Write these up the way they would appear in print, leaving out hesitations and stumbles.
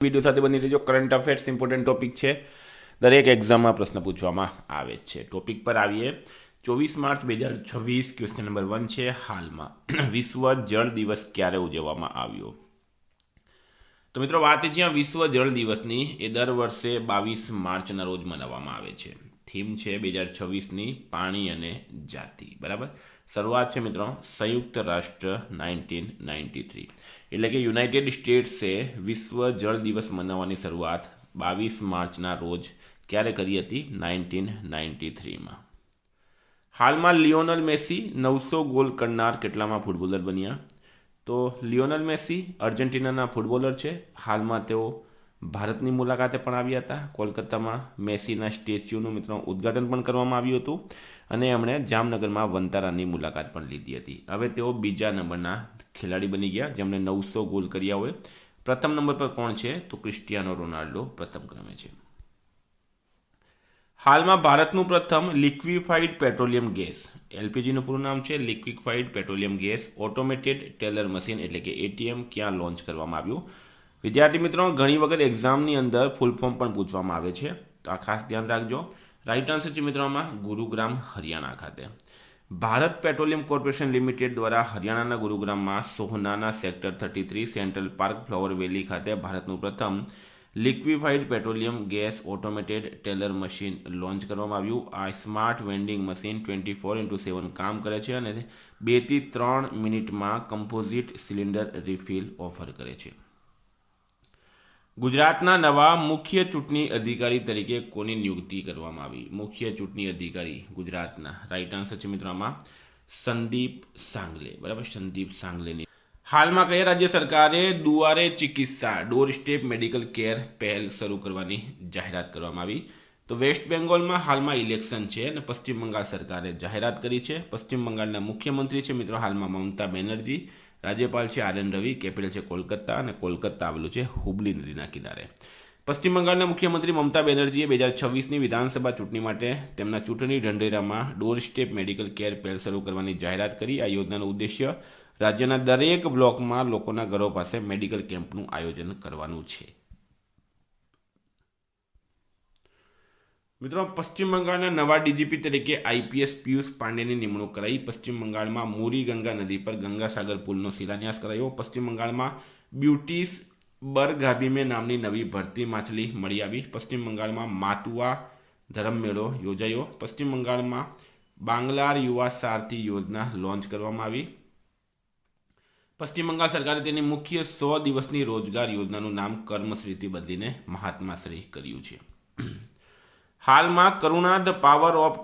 Video સાથે બની રહેજો। કરંટ અફેર્સ ઇમ્પોર્ટન્ટ ટોપિક છે, દરેક એક્ઝામમાં પ્રશ્ન પૂછવામાં આવે છે। ટોપિક પર આવીએ। 24 માર્ચ 2026 ક્વેશ્ચન નંબર 1 છે, હાલમાં વિશ્વ જળ દિવસ ક્યારે ઉજવવામાં આવ્યો? તો મિત્રો વાત છે જ્યાં વિશ્વ જળ દિવસની એ દર વર્ષે 22 માર્ચના રોજ મનાવવામાં આવે છે। થીમ છે 2026ની પાણી અને જાતિ, બરાબર। શરૂઆત છે મિત્રો સંયુક્ત રાષ્ટ્ર 1993, એટલે કે યુનાઇટેડ સ્ટેટ્સે વિશ્વ જળ દિવસ મનાવવાની શરૂઆત 22 માર્ચના રોજ ક્યારે કરી હતી? 1993માં। હાલમાં લિયોનલ મેસી 900 ગોલ કરનાર કેટલામાં ફૂટબોલર બન્યા? તો લિયોનલ મેસી અર્જેન્ટિનાના ફૂટબોલર છે। હાલમાં તેઓ ભારતની મુલાકાતે પણ આવ્યા હતા। કોલકાતામાં મેસીના સ્ટેચ્યુનું મિત્રો ઉદ્ઘાટન પણ કરવામાં આવ્યું હતું અને એમણે જામનગરમાં વંતારાની મુલાકાત પણ લીધી હતી। હવે તેઓ બીજા નંબરના ખેલાડી બની ગયા જેમણે 900 ગોલ કર્યા હોય। પ્રથમ નંબર પર કોણ છે? તો ક્રિસ્ટિયાનો રોનાલ્ડો પ્રથમ ક્રમે છે। હાલમાં ભારતનું પ્રથમ લિક્વિફાઈડ પેટ્રોલિયમ ગેસ, એલપીજીનું પૂરું નામ છે liquefied petroleum gas automated teller machine એટલે કે એટીએમ ક્યાં લોન્ચ કરવામાં આવ્યું? વિદ્યાર્થી મિત્રો ઘણી વખત એક્ઝામની અંદર ફૂલ ફોર્મ પણ પૂછવામાં આવે છે, તો આ ખાસ ધ્યાન રાખજો। રાઈટ આન્સર છે મિત્રોમાં ગુરુગ્રામ હરિયાણા ખાતે। ભારત પેટ્રોલિયમ કોર્પોરેશન લિમિટેડ દ્વારા હરિયાણાના ગુરુગ્રામમાં સોહનાના sector 33 central park flower valley ખાતે ભારતનું પ્રથમ liquefied petroleum gas automated teller machine launch કરવામાં આવ્યું। આ સ્માર્ટ વેન્ડિંગ મશીન 24x7 કામ કરે છે અને 2 થી 3 મિનિટમાં કમ્પોઝિટ સિલિન્ડર રિફિલ ઓફર કરે છે। ગુજરાતના નવા મુખ્ય ચૂંટણી અધિકારી તરીકે કોની નિયુક્તિ કરવામાં આવી? મુખ્ય ચૂંટણી અધિકારી ગુજરાતના, રાઈટ આન્સર છે મિત્રો આમાં સંદીપ સાંગલે, બરાબર, સંદીપ સાંગલેની। હાલમાં કયા રાજ્ય સરકારે દુઆરે ચિકિત્સા ડોર સ્ટેપ મેડિકલ કેર પહેલ શરૂ કરવાની જાહેરાત કરવામાં આવી? તો વેસ્ટ બેંગોલમાં હાલમાં ઇલેક્શન છે અને પશ્ચિમ બંગાળ સરકારે જાહેરાત કરી છે। પશ્ચિમ બંગાળના મુખ્યમંત્રી છે મિત્રો હાલમાં મમતા બેનર્જી, રાજ્યપાલ છે આર એન રવિ, કેપિટલ છે કોલકાતા અને કોલકાતા આવેલું છે હુબલી નદીના કિનારે। પશ્ચિમ બંગાળના મુખ્યમંત્રી મમતા બેનર્જીએ 2026ની વિધાનસભા ચૂંટણી માટે તેમના ચૂંટણી ઢંઢેરામાં ડોર સ્ટેપ મેડિકલ કેર પહેલ શરૂ કરવાની જાહેરાત કરી। આ યોજનાનો ઉદ્દેશ્ય રાજ્યના દરેક બ્લોકમાં લોકોના ઘરો પાસે મેડિકલ કેમ્પનું આયોજન કરવાનું છે। મિત્રો પશ્ચિમ બંગાળના નવા ડીજીપી તરીકે આઈપીએસ પિયુષ પાંડેની નિમણૂક કરાઈ। પશ્ચિમ બંગાળમાં મોરી ગંગા નદી પર ગંગાસાગર પુલનો શિલાન્યાસ કરાયો। પશ્ચિમ બંગાળમાં બ્યુટીસ બરગાભીમે નામની નવી ભરતી માછલી મળી આવી। પશ્ચિમ બંગાળમાં માતુઆ ધર્મમેળો યોજાયો। પશ્ચિમ બંગાળમાં બાંગ્લાર યુવા સારથી યોજના લોન્ચ કરવામાં આવી। પશ્ચિમ બંગાળ સરકારે તેની મુખ્ય 100 દિવસની રોજગાર યોજનાનું નામ કર્મશ્રીથી બદલીને મહાત્માશ્રી કર્યું છે। હાલમાં કરુણા ધ પાવર ઓફ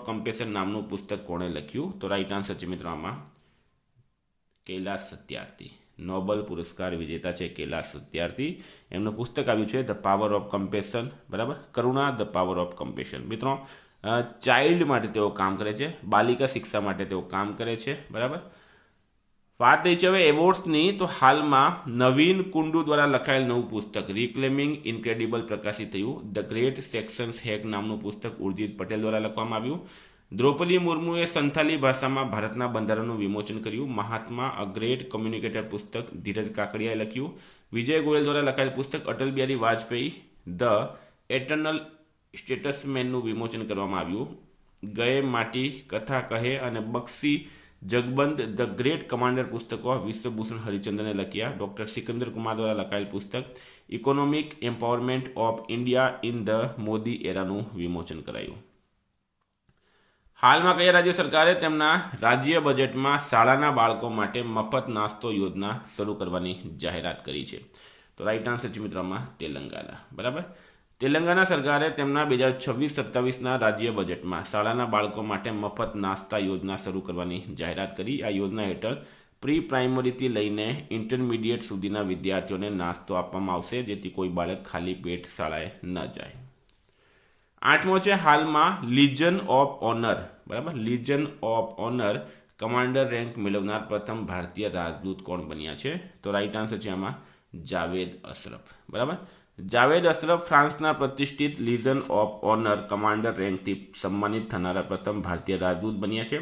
કમ્પેશન નામનું પુસ્તક કોણે લખ્યું? તો રાઈટ આન્સર છે મિત્રો આમાં કૈલાસ સત્યાર્થી, નોબેલ પુરસ્કાર વિજેતા છે કૈલાસ સત્યાર્થી। એમનું પુસ્તક આવ્યું છે ધ પાવર ઓફ કમ્પેશન, બરાબર, કરુણા ધ પાવર ઓફ કમ્પેશન। મિત્રો ચાઇલ્ડ માટે તેઓ કામ કરે છે, બાલિકા શિક્ષા માટે તેઓ કામ કરે છે, બરાબર। વાત થઈ છે હવે એવોર્ડ્સની, તો હાલમાં નવીન કુંડુ દ્વારા લખાયેલ નવું પુસ્તક રિક્લેમિંગ ઇનક્રેડિબલ પ્રકાશિત થયું। ધ ગ્રેટ સેક્શન્સ હેક નામનું પુસ્તક ઉર્જિત પટેલ દ્વારા લખવામાં આવ્યું। દ્રૌપદી મુર્મુએ સંથાલી ભાષામાં ભારતના બંધારણનું વિમોચન કર્યું। મહાત્મા અ ગ્રેટ કોમ્યુનિકેટર પુસ્તક ધીરજ કાકડિયાએ લખ્યું। વિજય ગોયલ દ્વારા લખાયેલ પુસ્તક અટલ બિહારી વાજપેયી ધ એટર્નલ સ્ટેટ્સમેનનું વિમોચન કરવામાં આવ્યું। ગયે માટી કથા કહે અને બક્ષી જગબંધ ધ ગ્રેટ કમાન્ડર પુસ્તકો વિશ્વભૂષણ હરિચંદ્રને લખ્યા। ડોક્ટર સિકંદર કુમાર દ્વારા લખાયેલ પુસ્તક economic empowerment of India in the Modi એરાનું વિમોચન કરાયું। હાલમાં કયા રાજ્ય સરકારે તેમના રાજ્ય બજેટમાં શાળાના બાળકો માટે મફત નાસ્તો યોજના શરૂ કરવાની જાહેરાત કરી છે? તો રાઈટ આન્સર છે મિત્રોમાં તેલંગાના, બરાબર। તેલંગાના સરકારે તેમના 2026-27ના રાજ્ય બજેટમાં શાળાના બાળકો માટે મફત નાસ્તા યોજના શરૂ કરવાની જાહેરાત કરી। આ યોજના હેઠળ પ્રી પ્રાઇમરીથી લઈને ઇન્ટરમીડિયેટ સુધીના વિદ્યાર્થીઓને નાસ્તો આપવામાં આવશે જેથી કોઈ બાળક ખાલી પેટ શાળાએ ન જાય। 8મો છે હાલમાં લીજન ઓફ ઓનર, બરાબર, લીજન ઓફ ઓનર કમાન્ડર રેન્ક મેળવનાર પ્રથમ ભારતીય રાજદૂત કોણ બન્યા છે? તો રાઈટ આન્સર છે આમાં જાવેદ અશરફ, બરાબર। જાવેદ અશરફ ફ્રાન્સના પ્રતિષ્ઠિત લીજન ઓફ ઓનર કમાન્ડર રેન્કથી સન્માનિત થનારા પ્રથમ ભારતીય રાજદૂત બન્યા છે।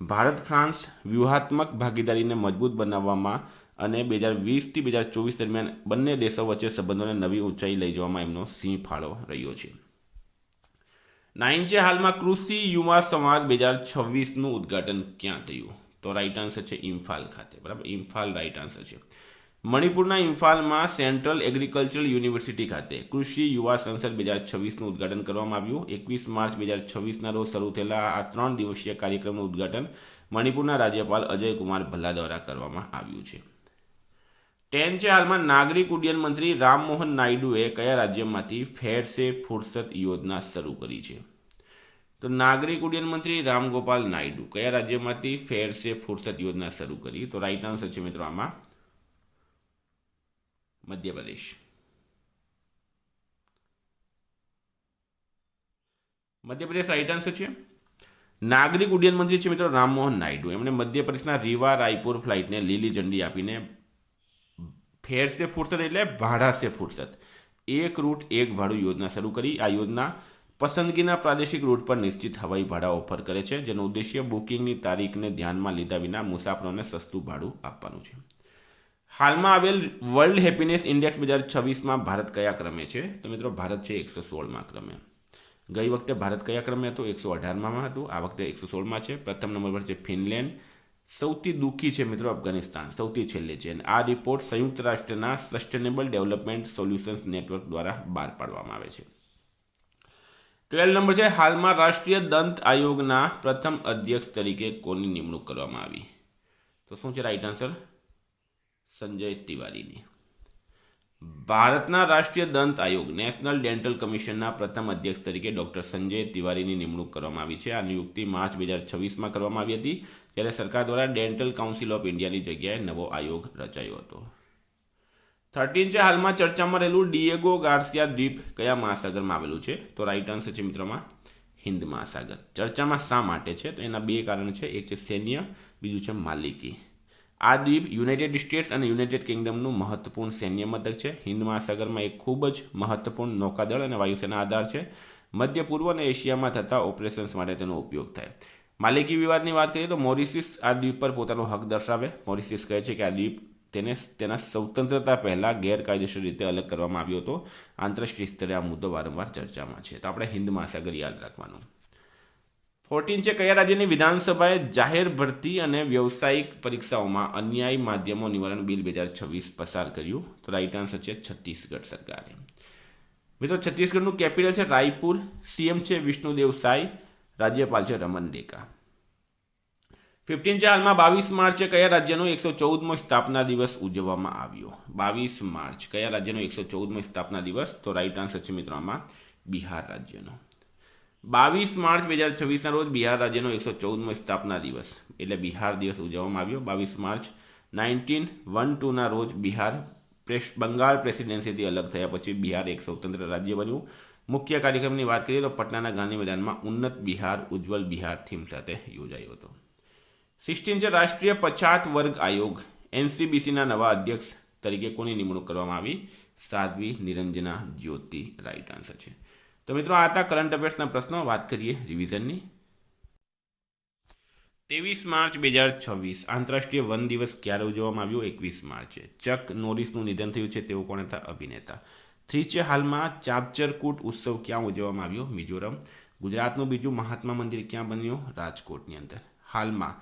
ભારત ફ્રાન્સ વ્યૂહાત્મક ભાગીદારીને મજબૂત બનાવવામાં અને 2020થી 2024 દરમિયાન બંને દેશો વચ્ચે સંબંધોને નવી ઊંચાઈ લઈ જવામાં એમનો સિંહ ફાળો રહ્યો છે. 9 છે હાલમાં કૃષિ યુવા સંવાદ 2026નું ઉદ્ઘાટન ક્યાં થયું? તો રાઈટ આન્સર છે ઇમ્ફાલ ખાતે. બરાબર, ઇમ્ફાલ રાઈટ આન્સર છે. મણિપુરના ઇમ્ફાલમાં સેન્ટ્રલ એગ્રીકલ્ચરલ યુનિવર્સિટી ખાતે કૃષિ યુવા સંસદ 2026નું ઉદ્ઘાટન કરવામાં આવ્યું. 21 માર્ચ 2026ના રોજ શરૂ થયેલા આ 3 દિવસીય કાર્યક્રમનું ઉદ્ઘાટન મણિપુરના રાજ્યપાલ અજય કુમાર ભલ્લા દ્વારા કરવામાં આવ્યું છે. 10 છે હાલમાં નાગરિક ઉડ્ડયન મંત્રી રામમોહન નાયડુએ કયા રાજ્યમાંથી ફેર સે ફુરસત યોજના શરૂ કરી છે? તો નાગરિક ઉડ્ડયન મંત્રી રામગોપાલ નાયડુ કયા રાજ્યમાંથી ફેર સે ફુરસત યોજના શરૂ કરી? તો રાઈટ આન્સર છે મિત્રો આમાં મધ્યપ્રદેશ. મધ્યપ્રદેશ રાઈટ આન્સર છે. નાગરિક ઉડ્ડયન મંત્રી છે મિત્રો રામમોહન નાયડુ. એમણે મધ્યપ્રદેશના રીવા રાયપુર ફ્લાઇટને લીલી ઝંડી આપીને ફેર સે ફુરસત એટલે ભાડા સે ફુરસત, એક રૂટ એક ભાડું યોજના શરૂ કરી. આ યોજના પસંદગીના પ્રાદેશિક રૂટ પર નિશ્ચિત હવાઈ ભાડા ઓફર કરે છે, જેનો ઉદ્દેશ્ય બુકિંગની તારીખને ધ્યાનમાં લીધા વિના મુસાફરોને સસ્તું ભાડું આપવાનું છે. હાલમાં આવેલ વર્લ્ડ હેપીનેસ ઇન્ડેક્સ 2026માં ભારત કયા ક્રમે છે? તો મિત્રો ભારત છે 116માં ક્રમે. ગઈ વખતે ભારત કયા ક્રમે હતું? 118માં હતું. આ વખતે 116માં છે. પ્રથમ નંબર પર છે ફિનલેન્ડ. સૌથી દુઃખી છે મિત્રો અફઘાનિસ્તાન, સૌથી છેલ્લે છે. અને આ રિપોર્ટ સંયુક્ત રાષ્ટ્રના સસ્ટેનેબલ ડેવલપમેન્ટ સોલ્યુશન્સ નેટવર્ક દ્વારા બહાર પાડવામાં આવે છે. 12 નંબર છે હાલમાં રાષ્ટ્રીય દંત આયોગના પ્રથમ અધ્યક્ષ તરીકે કોની નિમણૂક કરવામાં આવી? તો શું છે રાઈટ આન્સર? સંજય તિવારીની. ભારતના રાષ્ટ્રીય દંત આયોગ નેશનલ ડેન્ટલ કમિશનના પ્રથમ અધ્યક્ષ તરીકે ડોક્ટર સંજય તિવારીની નિમણૂક કરવામાં આવી છે. આ નિયુક્તિ માર્ચ 2026માં કરવામાં આવી હતી, જ્યારે સરકાર દ્વારા ડેન્ટલ કાઉન્સિલ ઓફ ઇન્ડિયાની જગ્યાએ નવો આયોગ રચાયો હતો. 13 છે હાલમાં ચર્ચામાં રહેલું ડિએગો ગાર્સિયા દ્વીપ કયા મહાસાગરમાં આવેલું છે? તો રાઈટ આન્સર છે મિત્રોમાં હિન્દ મહાસાગર. ચર્ચામાં શા માટે છે? તો એના બે કારણ છે. એક છે સૈન્ય, બીજું છે માલિકી. આ દ્વીપ યુનાઇટેડ સ્ટેટ્સ અને યુનાઇટેડ કિંગડમનું મહત્વપૂર્ણ સૈન્ય મથક છે. હિન્દ મહાસાગરમાં એક ખૂબ જ મહત્વપૂર્ણ નૌકાદળ અને વાયુસેના આધાર છે. મધ્ય પૂર્વ અને એશિયામાં થતા ઓપરેશન્સ માટે તેનો ઉપયોગ થાય. માલિકી વિવાદની વાત કરીએ તો મોરિશિયસ આ દ્વીપ પર પોતાનો હક દર્શાવે. મોરિશિયસ કહે છે કે આ દ્વીપ તેના સ્વતંત્રતા પહેલા ગેરકાયદેસર રીતે અલગ કરવામાં આવ્યો હતો. આંતરરાષ્ટ્રીય સ્તરે આ મુદ્દો વારંવાર ચર્ચામાં છે. તો આપણે હિન્દ મહાસાગર યાદ રાખવાનું. 14 છે કયા રાજ્યની વિધાનસભાએ જાહેર ભરતી અને વ્યવસાયિક પરીક્ષાઓમાં અન્યાય માધ્યમો નિવારણ બિલ 2026 પસાર કર્યું? તો રાઈટ આન્સર છે છત્તીસગઢ સરકારે. મિત્રો છત્તીસગઢનું કેપિટલ છે રાયપુર. સીએમ છે વિષ્ણુદેવ સાય. રાજ્યપાલ છે રમન ડેકા. 15 છે હાલમાં 22 માર્ચે કયા રાજ્યનો 114મો સ્થાપના દિવસ ઉજવવામાં આવ્યો? 22 માર્ચ કયા રાજ્યનો 114મો સ્થાપના દિવસ? તો રાઈટ આન્સર છે મિત્રો આમાં બિહાર રાજ્યનો. 22 માર્ચ 2026ના રોજ બિહાર રાજ્યનો 114મો સ્થાપના દિવસ એટલે બિહાર દિવસ ઉજવવામાં આવ્યો. 22 માર્ચ 1912ના રોજ બિહાર બંગાળ પ્રેસિડેન્સીથી અલગ થયા પછી બિહાર એક સ્વતંત્ર રાજ્ય બન્યું. મુખ્ય કાર્યક્રમની વાત કરીએ તો પટનાના ગાંધી મેદાનમાં ઉન્નત બિહાર ઉજ્જવલ બિહાર થીમ સાથે યોજાયો હતો. 16 છે રાષ્ટ્રીય પછાત વર્ગ આયોગ એનસીબીસીના નવા અધ્યક્ષ તરીકે કોની નિમણૂક કરવામાં આવી? સાધ્વી નિરંજના જ્યોતિ રાઈટ આન્સર છે. તો મિત્રો આ હતા કરંટ અફેર્સના પ્રશ્નો. વાત કરીએ રિવિઝનની. 23 માર્ચ 2026 આંતરરાષ્ટ્રીય વન દિવસ ક્યારે ઉજવવામાં આવ્યો? 21 માર્ચે. ચક નોરિસનું નિધન થયું છે. તેઓ કોણ હતા? અભિનેતા. 3 છે હાલમાં ચાપચરકૂટ ઉત્સવ ક્યાં ઉજવવામાં આવ્યો? મિઝોરમ. ગુજરાતનું બીજું મહાત્મા મંદિર ક્યાં બન્યું? રાજકોટની અંદર. હાલમાં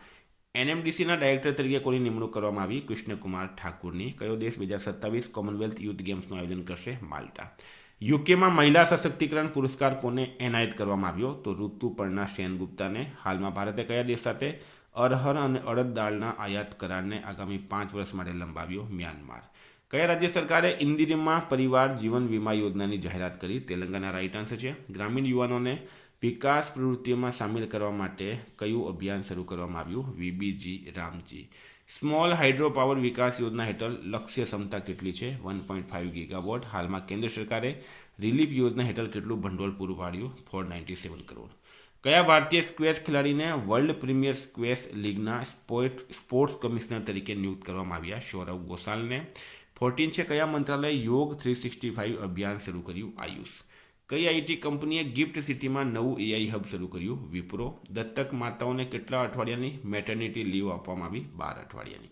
એનએમડીસીના ડાયરેક્ટર તરીકે કોની નિમણૂક કરવામાં આવી? કૃષ્ણકુમાર ઠાકુરની. કયો દેશ 2027 કોમનવેલ્થ યુથ ગેમ્સનું આયોજન કરશે? માલ્ટા. યુકેમાં મહિલા સશક્તિકરણ પુરસ્કાર કોને એનાયત કરવામાં આવ્યો? તો ઋતુપર્ણા સેનગુપ્તાને. હાલમાં ભારતે કયા દેશ સાથે અરહર અને અડદ દાળના આયાત કરારને આગામી 5 વર્ષ માટે લંબાવ્યો? મ્યાનમાર. કયા રાજ્ય સરકારે ઇન્દિરમા પરિવાર જીવન વીમા યોજનાની જાહેરાત કરી? તેલંગાના રાઈટ આન્સર છે. ગ્રામીણ યુવાનોને વિકાસ પ્રવૃત્તિઓમાં સામેલ કરવા માટે કયું અભિયાન શરૂ કરવામાં આવ્યું? VBG Ramji. Small hydro power વિકાસ યોજના હેઠળ લક્ષ્ય ક્ષમતા કેટલી છે? 1.5 ગીગાવોટ. હાલમાં કેન્દ્ર સરકારે રિલીફ યોજના હેઠળ કેટલું ભંડોળ પૂરું પાડ્યું? 497 કરોડ. કયા ભારતીય સ્ક્વેશ ખેલાડીને વર્લ્ડ પ્રીમિયર સ્ક્વેશ લીગના સ્પોર્ટ્સ કમિશનર તરીકે નિયુક્ત કરવામાં આવ્યા? સૌરવ ઘોષાલને. 14 છે કયા મંત્રાલય યોગ 365 અભિયાન શરૂ કર્યું? આયુષ. કઈ આઈટી કંપનીએ ગિફ્ટ સિટીમાં નવું એઆઈ હબ શરૂ કર્યું? વિપ્રો. દત્તક માતાઓને કેટલા અઠવાડિયાની મેટર્નિટી લીવ આપવામાં આવી? 12 અઠવાડિયાની.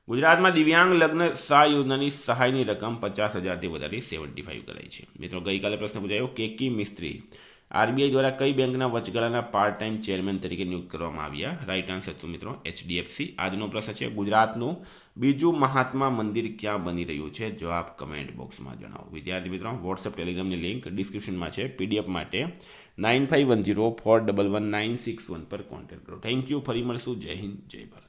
ગુજરાતમાં દિવ્યાંગ લગ્ન સહાય યોજનાની સહાયની રકમ 50,000થી વધારી 75 કરાઈ છે. મિત્રો ગઈકાલે પ્રશ્ન પૂછાયો કેકી મિસ્ત્રી આરબીઆઈ દ્વારા કઈ બેંકના વચગાળાના પાર્ટ ટાઈમ ચેરમેન તરીકે નિયુક્ત કરવામાં આવ્યા? રાઈટ આન્સર તો મિત્રો HDFC. આજનો પ્રશ્ન છે ગુજરાતનું બીજું મહાત્મા મંદિર ક્યાં બની રહ્યું છે? જવાબ કમેન્ટ બોક્સમાં જણાવો. વિદ્યાર્થી મિત્રો વોટ્સએપ ટેલિગ્રામની લિંક ડિસ્ક્રિપ્શનમાં છે. PDF માટે 9510411961 પર કોન્ટેક્ટ કરો. Thank you. ફરી મળશું. જય હિન્દ, જય ભારત.